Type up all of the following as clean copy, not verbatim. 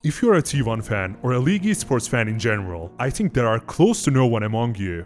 If you're a T1 fan or a League esports fan in general, I think there are close to no one among you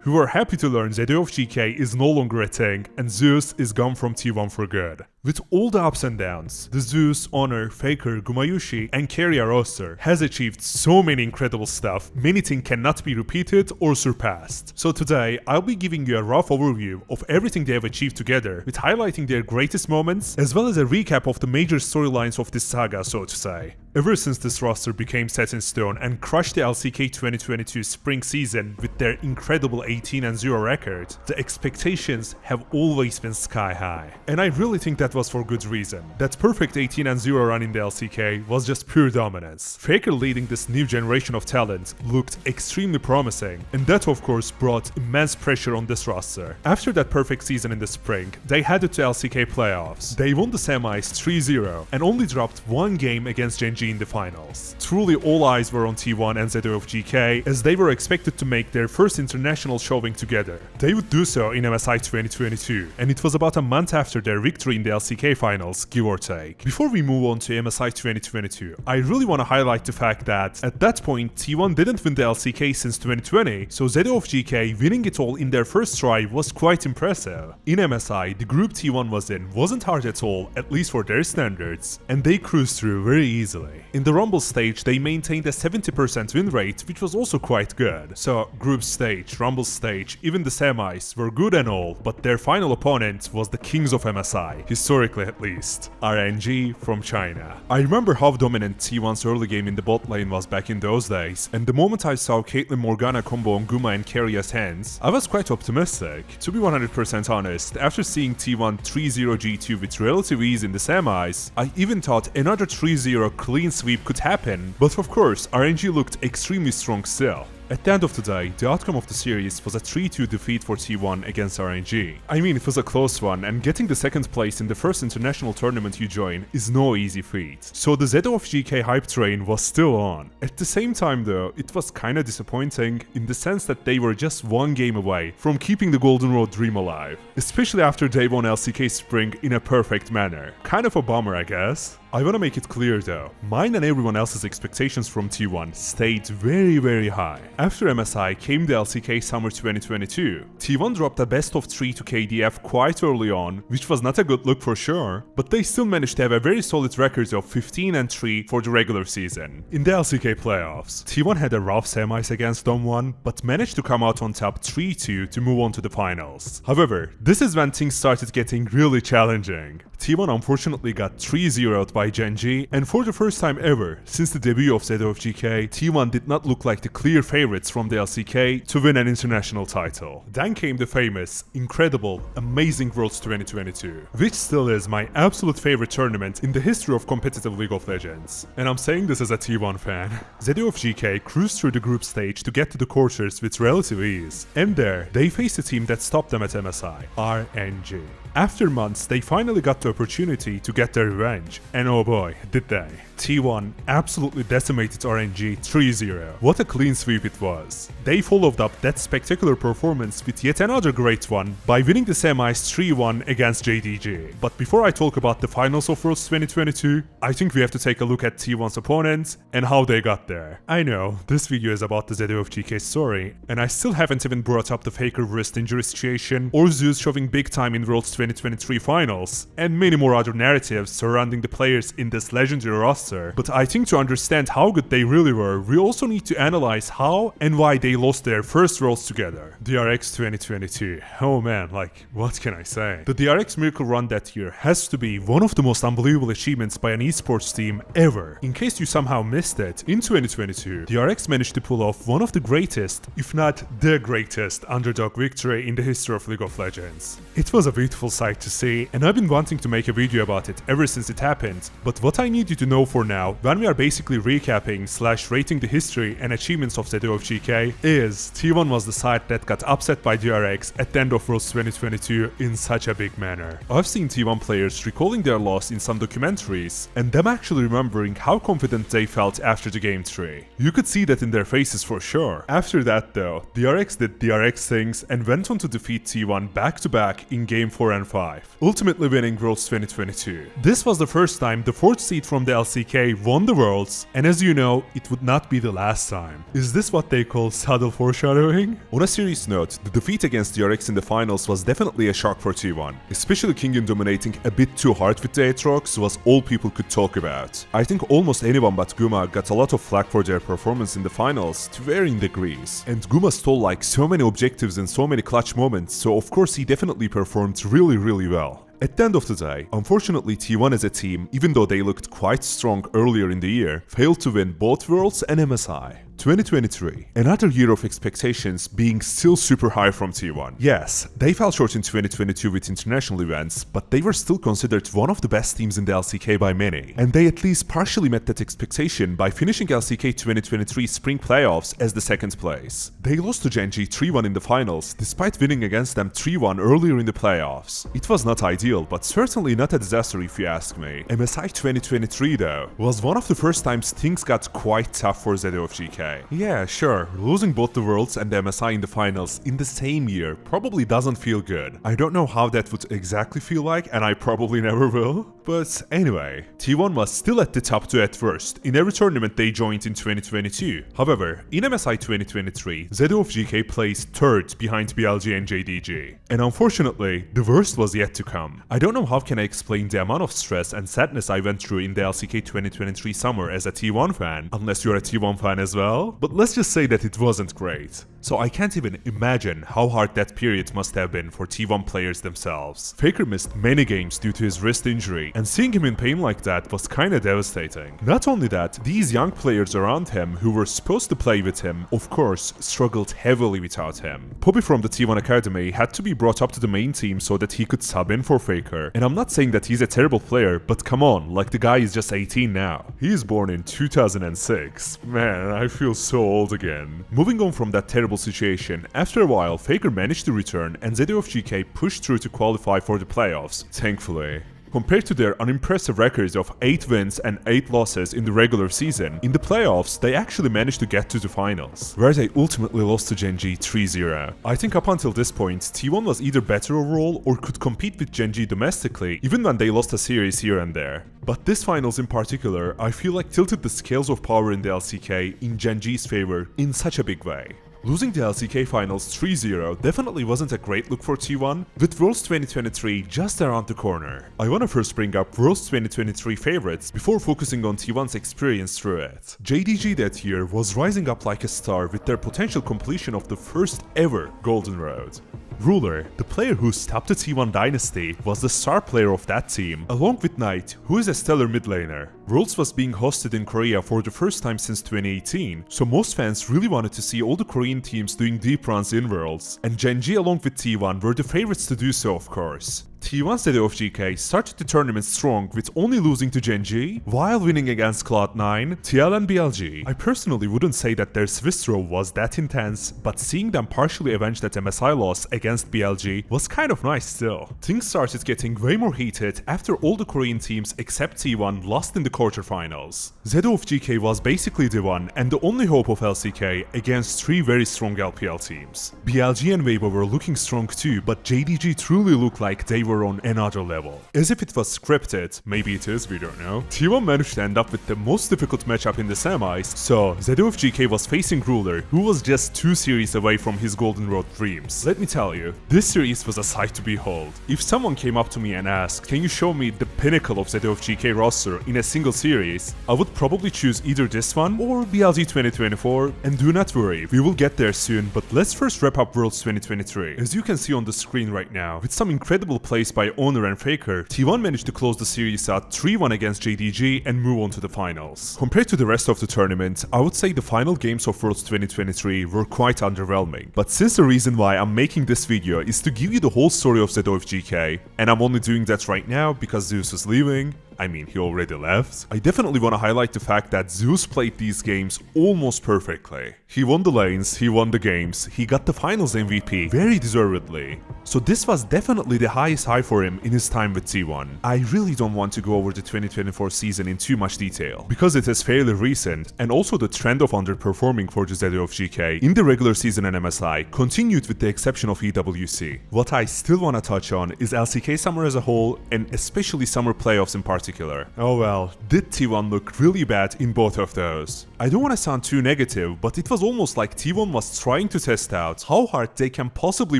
who are happy to learn ZOFGK is no longer a thing and Zeus is gone from T1 for good. With all the ups and downs, the Zeus, Honor, Faker, Gumayushi and Keria roster has achieved so many incredible stuff, many things cannot be repeated or surpassed. So today, I'll be giving you a rough overview of everything they have achieved together, with highlighting their greatest moments, as well as a recap of the major storylines of this saga, so to say. Ever since this roster became set in stone and crushed the LCK 2022 spring season with their incredible 18-0 record, the expectations have always been sky high. And I really think that was for good reason. That perfect 18-0 run in the LCK was just pure dominance. Faker leading this new generation of talent looked extremely promising, and that of course brought immense pressure on this roster. After that perfect season in the spring, they headed to LCK playoffs. They won the semis 3-0 and only dropped one game against Genji in the finals. Truly all eyes were on T1 and ZOFGK as they were expected to make their first international showing together. They would do so in MSI 2022, and it was about a month after their victory in the LCK finals, give or take. Before we move on to MSI 2022, I really want to highlight the fact that at that point T1 didn't win the LCK since 2020, so ZOFGK winning it all in their first try was quite impressive. In MSI, the group T1 was in wasn't hard at all, at least for their standards, and they cruised through very easily. In the Rumble stage, they maintained a 70% win rate, which was also quite good. So, group stage, Rumble stage, even the semis were good and all, but their final opponent was the kings of MSI, historically at least, RNG from China. I remember how dominant T1's early game in the bot lane was back in those days, and the moment I saw Caitlyn Morgana combo on Guma and Keria's hands, I was quite optimistic. To be 100% honest, after seeing T1 3-0 G2 with relative ease in the semis, I even thought another 3-0 clean sweep could happen, but of course RNG looked extremely strong still. At the end of the day, the outcome of the series was a 3-2 defeat for T1 against RNG. I mean, it was a close one, and getting the second place in the first international tournament you join is no easy feat. So the ZOFGK hype train was still on. At the same time though, it was kinda disappointing in the sense that they were just one game away from keeping the Golden Road dream alive. Especially after they won LCK Spring in a perfect manner. Kind of a bummer, I guess. I wanna make it clear though, mine and everyone else's expectations from T1 stayed very high. After MSI came the LCK Summer 2022. T1 dropped a best of 3 to KDF quite early on, which was not a good look for sure, but they still managed to have a very solid record of 15-3 for the regular season. In the LCK playoffs, T1 had a rough semis against Dom1, but managed to come out on top 3-2 to move on to the finals. However, this is when things started getting really challenging. T1 unfortunately got 3-0'd by Genji, and for the first time ever since the debut of ZOFGK, T1 did not look like the clear favorites from the LCK to win an international title. Then came the famous, incredible, amazing Worlds 2022, which still is my absolute favorite tournament in the history of competitive League of Legends. And I'm saying this as a T1 fan. ZOFGK cruised through the group stage to get to the quarters with relative ease, and there, they faced a team that stopped them at MSI, RNG. After months, they finally got the opportunity to get their revenge, and oh boy, did they. T1 absolutely decimated RNG 3-0. What a clean sweep it was. They followed up that spectacular performance with yet another great one by winning the semis 3-1 against JDG. But before I talk about the finals of Worlds 2022, I think we have to take a look at T1's opponents and how they got there. I know, this video is about the ZOFGK story, and I still haven't even brought up the Faker wrist injury situation or Zeus showing big time in Worlds 2023 finals, and many more other narratives surrounding the players in this legendary roster. But I think to understand how good they really were, we also need to analyze how and why they lost their first Worlds together. DRX 2022. Oh man, like, what can I say? The DRX Miracle run that year has to be one of the most unbelievable achievements by an esports team ever. In case you somehow missed it, in 2022, DRX managed to pull off one of the greatest, if not the greatest, underdog victory in the history of League of Legends. It was a beautiful sight to see, and I've been wanting to make a video about it ever since it happened, but what I need you to know for now, when we are basically recapping / rating the history and achievements of ZOFGK, is T1 was the side that got upset by DRX at the end of Worlds 2022 in such a big manner. I've seen T1 players recalling their loss in some documentaries, and them actually remembering how confident they felt after the game 3. You could see that in their faces for sure. After that though, DRX did DRX things and went on to defeat T1 back to back in game 4 and 2005, ultimately winning Worlds 2022. This was the first time the 4th seed from the LCK won the Worlds, and as you know, it would not be the last time. Is this what they call subtle foreshadowing? On a serious note, the defeat against DRX in the finals was definitely a shock for T1. Especially Kingen dominating a bit too hard with the Aatrox was all people could talk about. I think almost anyone but Guma got a lot of flack for their performance in the finals to varying degrees. And Guma stole like so many objectives and so many clutch moments, so of course he definitely performed really well. At the end of the day, unfortunately T1 as a team, even though they looked quite strong earlier in the year, failed to win both Worlds and MSI. 2023, another year of expectations being still super high from T1. Yes, they fell short in 2022 with international events, but they were still considered one of the best teams in the LCK by many, and they at least partially met that expectation by finishing LCK 2023 Spring Playoffs as the 2nd place. They lost to Gen.G 3-1 in the finals, despite winning against them 3-1 earlier in the playoffs. It was not ideal, but certainly not a disaster if you ask me. MSI 2023 though, was one of the first times things got quite tough for ZOFGK. Yeah, sure, losing both the Worlds and the MSI in the finals in the same year probably doesn't feel good. I don't know how that would exactly feel like, and I probably never will. But anyway, T1 was still at the top 2 at first in every tournament they joined in 2022. However, in MSI 2023, ZOFGK placed 3rd behind BLG and JDG. And unfortunately, the worst was yet to come. I don't know how can I explain the amount of stress and sadness I went through in the LCK 2023 summer as a T1 fan, unless you're a T1 fan as well, but let's just say that it wasn't great. So I can't even imagine how hard that period must have been for T1 players themselves. Faker missed many games due to his wrist injury, and seeing him in pain like that was kinda devastating. Not only that, these young players around him who were supposed to play with him, of course, struggled heavily without him. Poppy from the T1 Academy had to be brought up to the main team so that he could sub in for Faker. And I'm not saying that he's a terrible player, but come on, like the guy is just 18 now. He is born in 2006. Man, I feel so old again. Moving on from that terrible situation, after a while Faker managed to return and ZOFGK pushed through to qualify for the playoffs, thankfully. Compared to their unimpressive records of 8 wins and 8 losses in the regular season, in the playoffs they actually managed to get to the finals, where they ultimately lost to Gen.G 3-0. I think up until this point, T1 was either better overall or could compete with Gen.G domestically, even when they lost a series here and there. But this finals in particular, I feel like tilted the scales of power in the LCK in Gen.G's favor in such a big way. Losing the LCK finals 3-0 definitely wasn't a great look for T1, with Worlds 2023 just around the corner. I wanna first bring up Worlds 2023 favorites before focusing on T1's experience through it. JDG that year was rising up like a star with their potential completion of the first ever Golden Road. Ruler, the player who stopped the T1 dynasty, was the star player of that team, along with Knight, who is a stellar mid laner. Worlds was being hosted in Korea for the first time since 2018, so most fans really wanted to see all the Korean teams doing deep runs in Worlds, and Gen.G along with T1 were the favorites to do so, of course. T1's ZOFGK started the tournament strong with only losing to Gen.G while winning against Cloud9, TL and BLG. I personally wouldn't say that their Swiss row was that intense, but seeing them partially avenge that MSI loss against BLG was kind of nice still. Things started getting way more heated after all the Korean teams except T1 lost in the quarterfinals. ZOFGK was basically the one and the only hope of LCK against 3 very strong LPL teams. BLG and Weibo were looking strong too, but JDG truly looked like they were on another level. As if it was scripted, maybe it is, we don't know. T1 managed to end up with the most difficult matchup in the semis, so ZOFGK was facing Ruler, who was just 2 series away from his Golden Road dreams. Let me tell you, this series was a sight to behold. If someone came up to me and asked, can you show me the pinnacle of ZOFGK roster in a single series, I would probably choose either this one or BLG 2024, and do not worry, we will get there soon, but let's first wrap up Worlds 2023. As you can see on the screen right now, with some incredible plays by Owner and Faker, T1 managed to close the series out 3-1 against JDG and move on to the finals. Compared to the rest of the tournament, I would say the final games of Worlds 2023 were quite underwhelming, but since the reason why I'm making this video is to give you the whole story of ZOFGK, and I'm only doing that right now because Zeus is leaving, I mean, he already left. I definitely want to highlight the fact that Zeus played these games almost perfectly. He won the lanes, he won the games, he got the finals MVP very deservedly. So this was definitely the highest high for him in his time with T1. I really don't want to go over the 2024 season in too much detail, because it is fairly recent, and also the trend of underperforming for the ZOFGK in the regular season and MSI continued with the exception of EWC. What I still want to touch on is LCK summer as a whole, and especially summer playoffs in particular. Oh well, did T1 look really bad in both of those? I don't want to sound too negative, but it was almost like T1 was trying to test out how hard they can possibly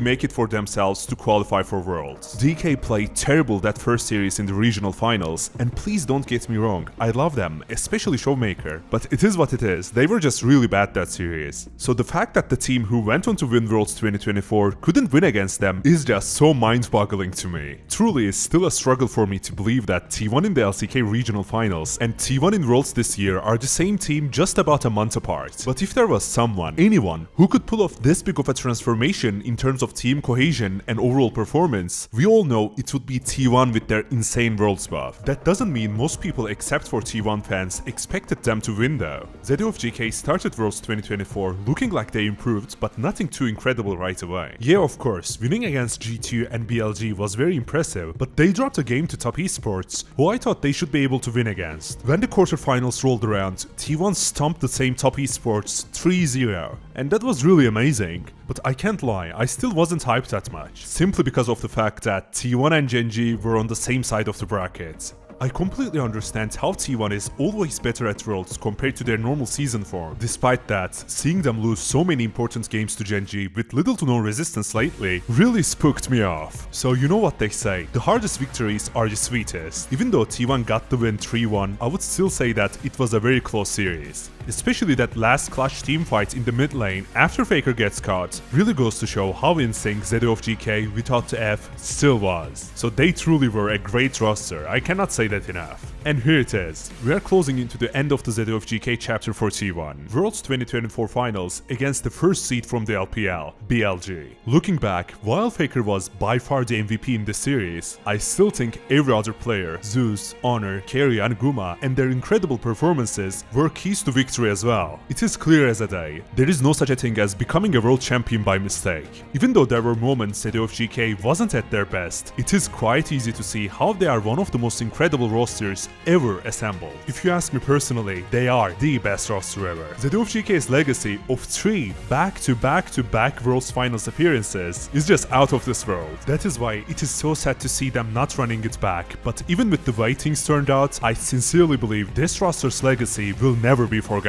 make it for themselves to qualify for Worlds. DK played terrible that first series in the regional finals, and please don't get me wrong, I love them, especially Showmaker, but it is what it is, they were just really bad that series. So the fact that the team who went on to win Worlds 2024 couldn't win against them is just so mind-boggling to me. Truly, it's still a struggle for me to believe that T1 in the LCK regional finals and T1 in Worlds this year are the same team just about a month apart. But if there was someone, anyone, who could pull off this big of a transformation in terms of team cohesion and overall performance, we all know it would be T1 with their insane Worlds buff. That doesn't mean most people except for T1 fans expected them to win though. ZOFGK started Worlds 2024 looking like they improved, but nothing too incredible right away. Yeah, of course, winning against G2 and BLG was very impressive, but they dropped a game to Top Esports, who I thought they should be able to win against. When the quarterfinals rolled around, T1 stomped the same Top Esports 3-0, and that was really amazing. But I can't lie, I still wasn't hyped that much, simply because of the fact that T1 and Gen.G were on the same side of the bracket. I completely understand how T1 is always better at Worlds compared to their normal season form. Despite that, seeing them lose so many important games to Gen.G with little to no resistance lately really spooked me off. So you know what they say, the hardest victories are the sweetest. Even though T1 got the win 3-1, I would still say that it was a very close series. Especially that last clutch team fight in the mid lane after Faker gets caught really goes to show how in sync ZOFGK without the F still was. So they truly were a great roster, I cannot say that enough. And here it is. We are closing into the end of the ZOFGK chapter for T1. Worlds 2024 finals against the first seed from the LPL, BLG. Looking back, while Faker was by far the MVP in the series, I still think every other player, Zeus, Honor, Carry and Guma, and their incredible performances were keys to victory as well. It is clear as a day, there is no such a thing as becoming a world champion by mistake. Even though there were moments ZOFGK wasn't at their best, it is quite easy to see how they are one of the most incredible rosters ever assembled. If you ask me personally, they are the best roster ever. ZOFGK's legacy of 3 back-to-back Worlds Finals appearances is just out of this world. That is why it is so sad to see them not running it back, but even with the way things turned out, I sincerely believe this roster's legacy will never be forgotten.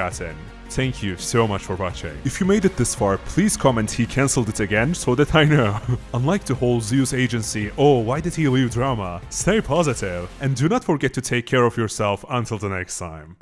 Thank you so much for watching. If you made it this far, please comment he cancelled it again so that I know. Unlike the whole Zeus agency, oh why did he leave drama, stay positive, and do not forget to take care of yourself until the next time.